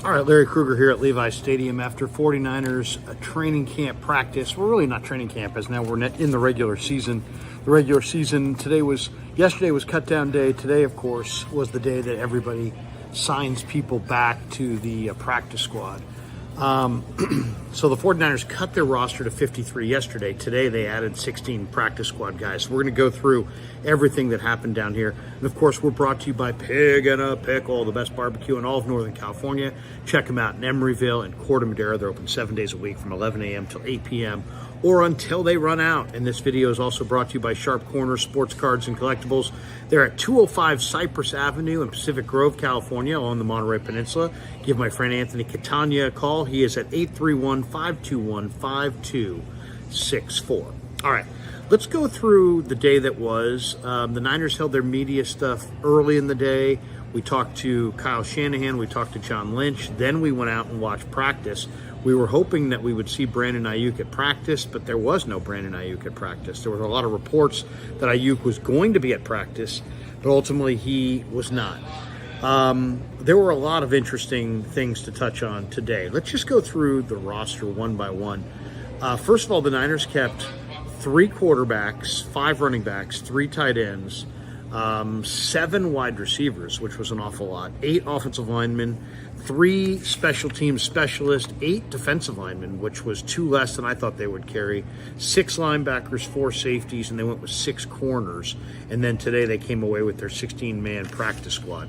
All right, Larry Krueger here at Levi Stadium after 49ers training camp practice. We're really not training camp, as now we're in the regular season. The regular season yesterday was cut down day. Today, of course, was the day that everybody signs people back to the practice squad. So the 49ers cut their roster to 53 yesterday. Today they added 16 practice squad guys. So we're going to go through everything that happened down here. And of course, we're brought to you by Pig and a Pickle, the best barbecue in all of Northern California. Check them out in Emeryville and Corte Madera. They're open 7 days a week from 11 a.m. till 8 p.m. or until they run out. And this video is also brought to you by Sharp Corner Sports Cards and Collectibles. They're at 205 Cypress Avenue in Pacific Grove, California, on the Monterey Peninsula. Give my friend Anthony Catania a call. He is at 831-521-5264. All right, let's go through the day that was. The Niners held their media stuff early in the day. We talked to Kyle Shanahan. We talked to John Lynch. Then we went out and watched practice. We were hoping that we would see Brandon Aiyuk at practice, but there was no Brandon Aiyuk at practice. There were a lot of reports that Aiyuk was going to be at practice, but ultimately he was not. There were a lot of interesting things to touch on today. Let's just go through the roster one by one. First of all, the Niners kept 3 quarterbacks, 5 running backs, 3 tight ends, 7 wide receivers, which was an awful lot, 8 offensive linemen, 3 special teams specialists, 8 defensive linemen, which was 2 less than I thought they would carry, 6 linebackers, 4 safeties, and they went with 6 corners. And then today they came away with their 16-man practice squad.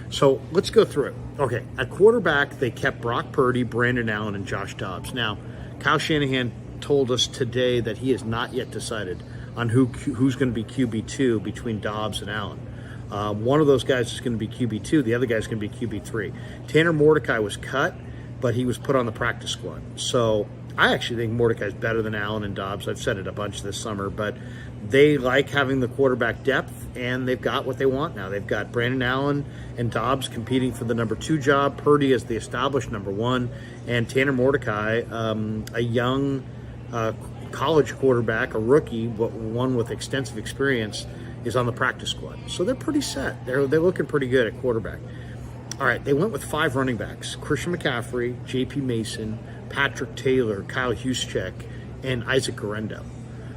So let's go through it. Okay, at quarterback, they kept Brock Purdy, Brandon Allen, and Josh Dobbs. Now, Kyle Shanahan told us today that he has not yet decided on who's going to be QB2 between Dobbs and Allen. One of those guys is going to be QB2. The other guy is going to be QB3. Tanner Mordecai was cut, but he was put on the practice squad. So I actually think Mordecai is better than Allen and Dobbs. I've said it a bunch this summer, but they like having the quarterback depth, and they've got what they want now. They've got Brandon Allen and Dobbs competing for the number 2 job. Purdy is the established number 1, and Tanner Mordecai, a young college quarterback, a rookie, but one with extensive experience, is on the practice squad. So they're pretty set. They're looking pretty good at quarterback. All right, they went with 5 running backs: Christian McCaffrey, J.P. Mason, Patrick Taylor, Kyle Juszczyk, and Isaac Guerendo.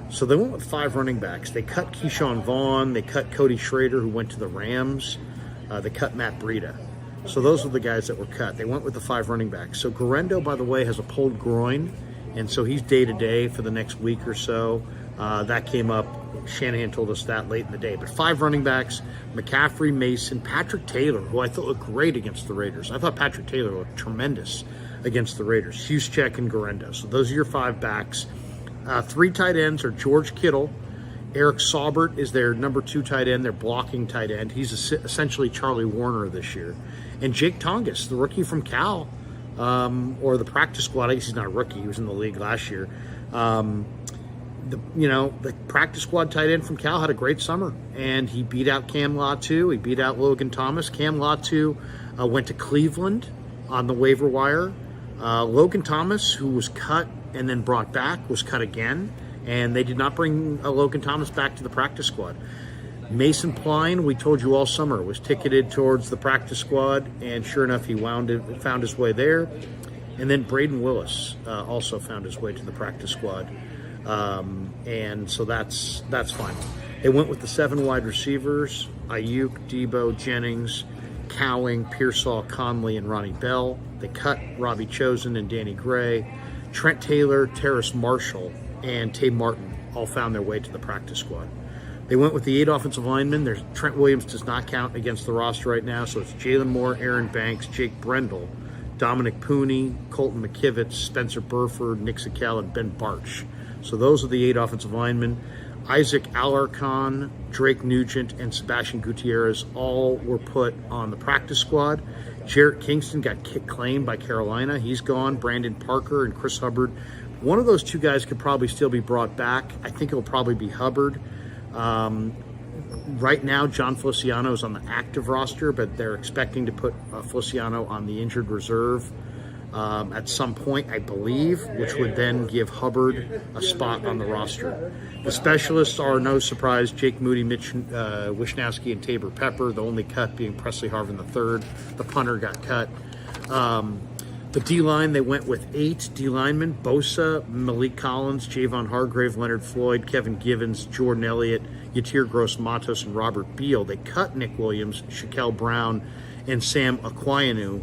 So they went with 5 running backs. They cut Keyshawn Vaughn. They cut Cody Schrader, who went to the Rams. They cut Matt Breida. So those are the guys that were cut. They went with the 5 running backs. So Guerendo, by the way, has a pulled groin, and so he's day-to-day for the next week or so. That came up. Shanahan told us that late in the day. But 5 running backs: McCaffrey, Mason, Patrick Taylor, who I thought looked great against the Raiders. I thought Patrick Taylor looked tremendous against the Raiders. Juszczyk and Guerendo. So those are your 5 backs. 3 tight ends are George Kittle. Eric Saubert is their number 2 tight end, their blocking tight end. He's essentially Charlie Warner this year. And Jake Tongas, the rookie from Cal, or the practice squad. I guess he's not a rookie. He was in the league last year. The practice squad tight end from Cal had a great summer, and he beat out Cam Latu. He beat out Logan Thomas. Cam Latu went to Cleveland on the waiver wire. Logan Thomas, who was cut and then brought back, was cut again, and they did not bring Logan Thomas back to the practice squad. Mason Pline, we told you all summer, was ticketed towards the practice squad, and sure enough, he found his way there. And then Braden Willis also found his way to the practice squad. And so that's fine. They went with the 7 wide receivers: Aiyuk, Debo, Jennings, Cowing, Pearsall, Conley, and Ronnie Bell. They cut Robbie Chosen and Danny Gray. Trent Taylor, Terrace Marshall, and Tay Martin all found their way to the practice squad. They went with the 8 offensive linemen. Trent Williams does not count against the roster right now, so it's Jalen Moore, Aaron Banks, Jake Brendel, Dominic Pooney, Colton McKivitz, Spencer Burford, Nick Zakel, and Ben Barch. So those are the 8 offensive linemen. Isaac Alarcon, Drake Nugent, and Sebastian Gutierrez all were put on the practice squad. Jarrett Kingston got claimed by Carolina. He's gone. Brandon Parker and Chris Hubbard. One of those 2 guys could probably still be brought back. I think it'll probably be Hubbard. Right now, John Feliciano is on the active roster, but they're expecting to put Feliciano on the injured reserve at some point, I believe, which would then give Hubbard a spot on the roster. The specialists are, no surprise, Jake Moody, Mitch Wishnowsky, and Tabor Pepper, the only cut being Presley Harvin III. The punter got cut. The D-line, they went with 8 D-linemen: Bosa, Malik Collins, Javon Hargrave, Leonard Floyd, Kevin Givens, Jordan Elliott, Yatir Gross-Matos, and Robert Beal. They cut Nick Williams, Shaquille Brown, and Sam Aquayanu.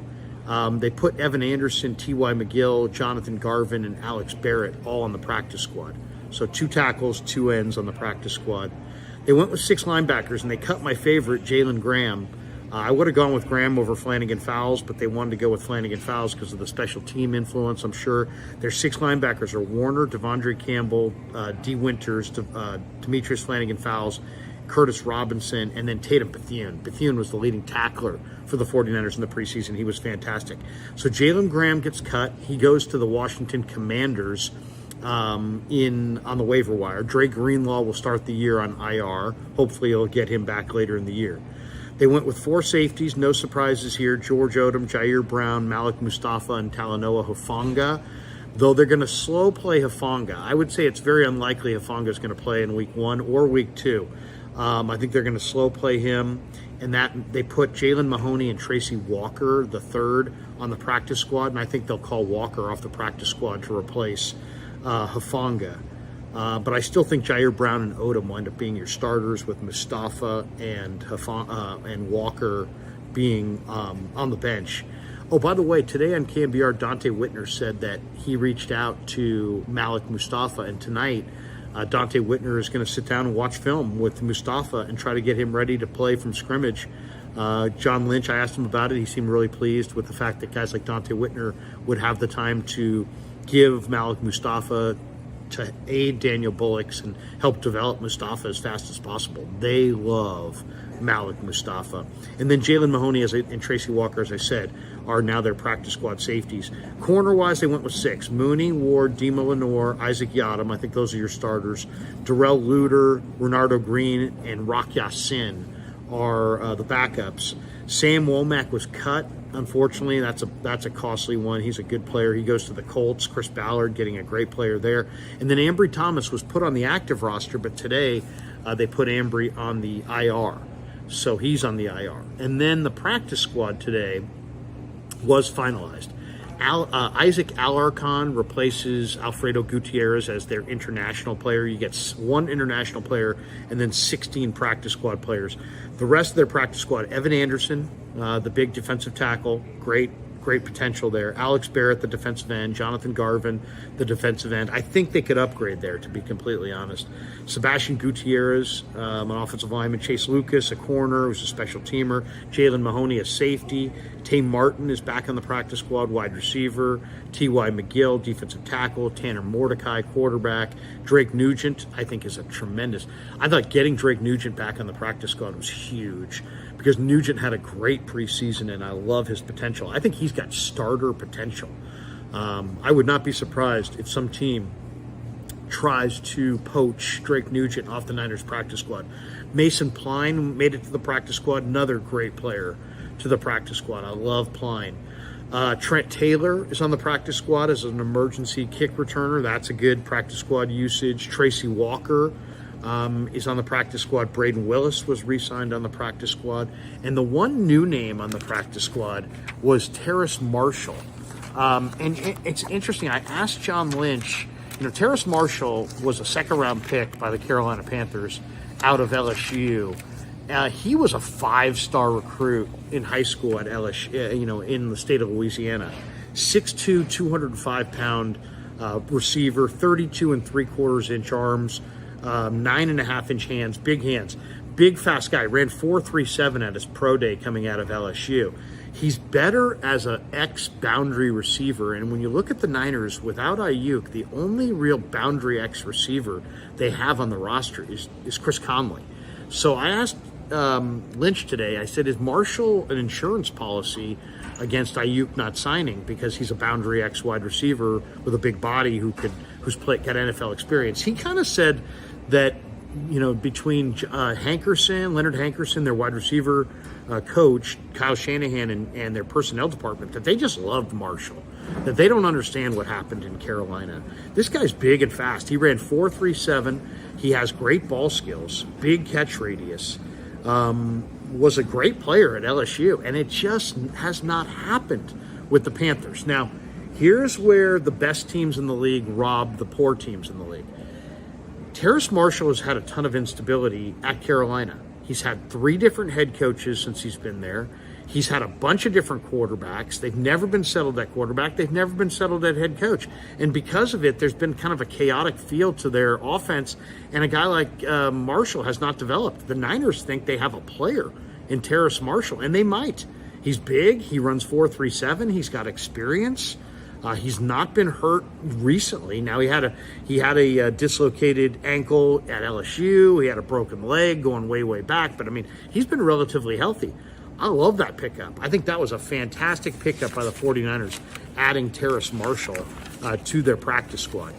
They put Evan Anderson, T.Y. McGill, Jonathan Garvin, and Alex Barrett all on the practice squad. So 2 tackles, 2 ends on the practice squad. They went with 6 linebackers, and they cut my favorite, Jalen Graham. I would have gone with Graham over Flanagan Fowles, but they wanted to go with Flanagan Fowles because of the special team influence, I'm sure. Their 6 linebackers are Warner, Devondre Campbell, D. Winters, Demetrius Flanagan Fowles, Curtis Robinson, and then Tatum Bethune. Bethune was the leading tackler for the 49ers in the preseason. He was fantastic. So Jalen Graham gets cut. He goes to the Washington Commanders on the waiver wire. Dre Greenlaw will start the year on IR. Hopefully he'll get him back later in the year. They went with 4 safeties, no surprises here: George Odom, Jair Brown, Malik Mustafa, and Talanoa Hufanga. Though they're going to slow play Hufanga. I would say it's very unlikely Hufanga is going to play in week 1 or week 2. I think they're going to slow play him, and that they put Jalen Mahoney and Tracy Walker, the third, on the practice squad, and I think they'll call Walker off the practice squad to replace Hufanga. But I still think Jair Brown and Odom wind up being your starters, with Mustafa and Walker being on the bench. Oh, by the way, today on KMBR, Dante Whitner said that he reached out to Malik Mustafa, and tonight Dante Whitner is going to sit down and watch film with Mustafa and try to get him ready to play from scrimmage. John Lynch, I asked him about it. He seemed really pleased with the fact that guys like Dante Whitner would have the time to give Malik Mustafa to aid Daniel Bullocks and help develop Mustafa as fast as possible. They love Malik Mustafa. And then Jalen Mahoney and Tracy Walker, as I said, are now their practice squad safeties. Corner-wise, they went with 6. Mooney, Ward, Dima Lenore, Isaac Yadam. I think those are your starters. Darrell Luter, Renardo Green, and Rock Yassin are the backups. Sam Womack was cut. Unfortunately, that's a costly one. He's a good player. He goes to the Colts. Chris Ballard getting a great player there. And then Ambry Thomas was put on the active roster, but today they put Ambry on the IR. So he's on the IR. And then the practice squad today was finalized. Isaac Alarcon replaces Alfredo Gutierrez as their international player. You get 1 international player and then 16 practice squad players. The rest of their practice squad: Evan Anderson, the big defensive tackle, great potential there. Alex Barrett, the defensive end. Jonathan Garvin, the defensive end. I think they could upgrade there, to be completely honest. Sebastian Gutierrez, an offensive lineman. Chase Lucas, a corner, who's a special teamer. Jalen Mahoney, a safety. Tay Martin is back on the practice squad, wide receiver. T.Y. McGill, defensive tackle. Tanner Mordecai, quarterback. Drake Nugent, I think, is a tremendous. I thought getting Drake Nugent back on the practice squad was huge, because Nugent had a great preseason, and I love his potential. I think he's got starter potential. I would not be surprised if some team tries to poach Drake Nugent off the Niners practice squad. Mason Pline made it to the practice squad, another great player to the practice squad. I love Pline. Trent Taylor is on the practice squad as an emergency kick returner. That's a good practice squad usage. Tracy Walker is on the practice squad. Braden Willis was re-signed on the practice squad. And the one new name on the practice squad was Terrace Marshall. And it's interesting. I asked John Lynch, Terrace Marshall was a second-round pick by the Carolina Panthers out of LSU. He was a 5-star recruit in high school at LSU, in the state of Louisiana. 6'2", 205-pound receiver, 32 3/4-inch arms, 9.5-inch hands, big fast guy. Ran 4.37 at his pro day coming out of LSU. He's better as an ex-boundary receiver, and when you look at the Niners, without Aiyuk, the only real boundary X receiver they have on the roster is Chris Conley. So I asked Lynch today, I said, is Marshall an insurance policy against Aiyuk not signing because he's a boundary X wide receiver with a big body who's got NFL experience? He kind of said that, between Leonard Hankerson, their wide receiver coach, Kyle Shanahan, and their personnel department, that they just loved Marshall, that they don't understand what happened in Carolina. This guy's big and fast. He ran 4.37. He has great ball skills, big catch radius, was a great player at LSU, and it just has not happened with the Panthers. Now, here's where the best teams in the league rob the poor teams in the league. Terrace Marshall has had a ton of instability at Carolina. He's had 3 different head coaches since he's been there. He's had a bunch of different quarterbacks. They've never been settled at quarterback. They've never been settled at head coach. And because of it, there's been kind of a chaotic feel to their offense. And a guy like Marshall has not developed. The Niners think they have a player in Terrace Marshall, and they might. He's big. He runs 4.37. He's got experience. He's not been hurt recently. Now he had a dislocated ankle at LSU. He had a broken leg going way back. But I mean, he's been relatively healthy. I love that pickup. I think that was a fantastic pickup by the 49ers, adding Terrace Marshall to their practice squad.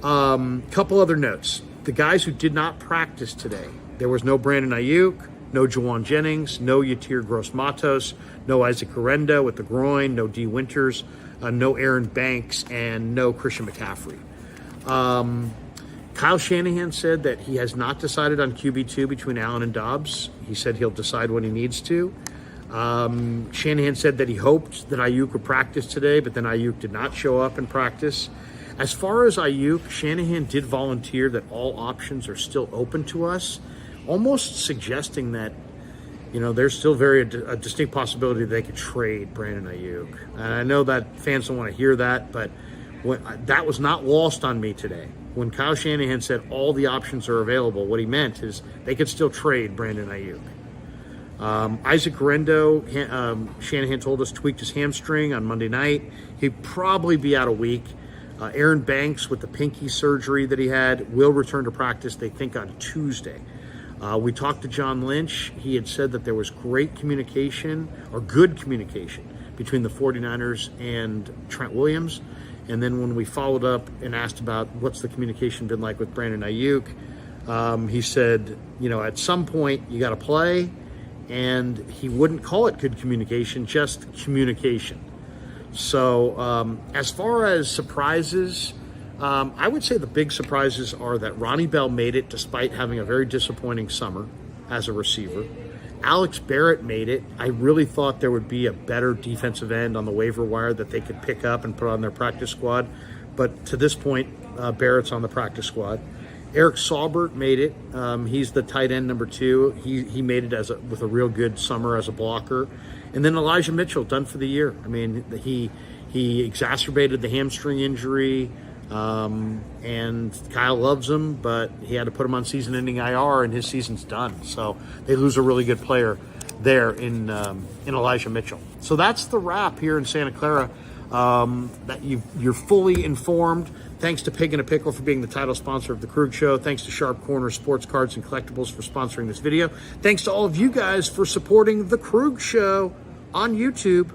Couple other notes. The guys who did not practice today, there was no Brandon Aiyuk, no Juwan Jennings, no Yatir Gross-Matos, no Isaac Guerendo with the groin, no D. Winters, no Aaron Banks, and no Christian McCaffrey. Kyle Shanahan said that he has not decided on QB2 between Allen and Dobbs. He said he'll decide when he needs to. Shanahan said that he hoped that Aiyuk would practice today, but then Aiyuk did not show up in practice. As far as Aiyuk, Shanahan did volunteer that all options are still open to us, almost suggesting that, you know, there's still a distinct possibility they could trade Brandon Aiyuk. And I know that fans don't want to hear that, but that was not lost on me today. When Kyle Shanahan said all the options are available, what he meant is they could still trade Brandon Aiyuk. Isaac Guerendo, Shanahan told us, tweaked his hamstring on Monday night. He'd probably be out a week. Aaron Banks, with the pinky surgery that he had, will return to practice, they think, on Tuesday. We talked to John Lynch. He had said that there was great communication, or good communication, between the 49ers and Trent Williams. And then when we followed up and asked about what's the communication been like with Brandon Aiyuk, he said, you know, at some point you got to play, and he wouldn't call it good communication, just communication. So as far as surprises, I would say the big surprises are that Ronnie Bell made it despite having a very disappointing summer as a receiver. Alex Barrett made it. I really thought there would be a better defensive end on the waiver wire that they could pick up and put on their practice squad. But to this point, Barrett's on the practice squad. Eric Saubert made it. He's the tight end number 2. He made it with a real good summer as a blocker. And then Elijah Mitchell, done for the year. I mean, he exacerbated the hamstring injury. And Kyle loves him, but he had to put him on season-ending IR, and his season's done. So they lose a really good player there in Elijah Mitchell. So that's the wrap here in Santa Clara. That you're fully informed. Thanks to Pig and a Pickle for being the title sponsor of the Krug Show. Thanks to Sharp Corner Sports Cards and Collectibles for sponsoring this video. Thanks to all of you guys for supporting the Krug Show on YouTube.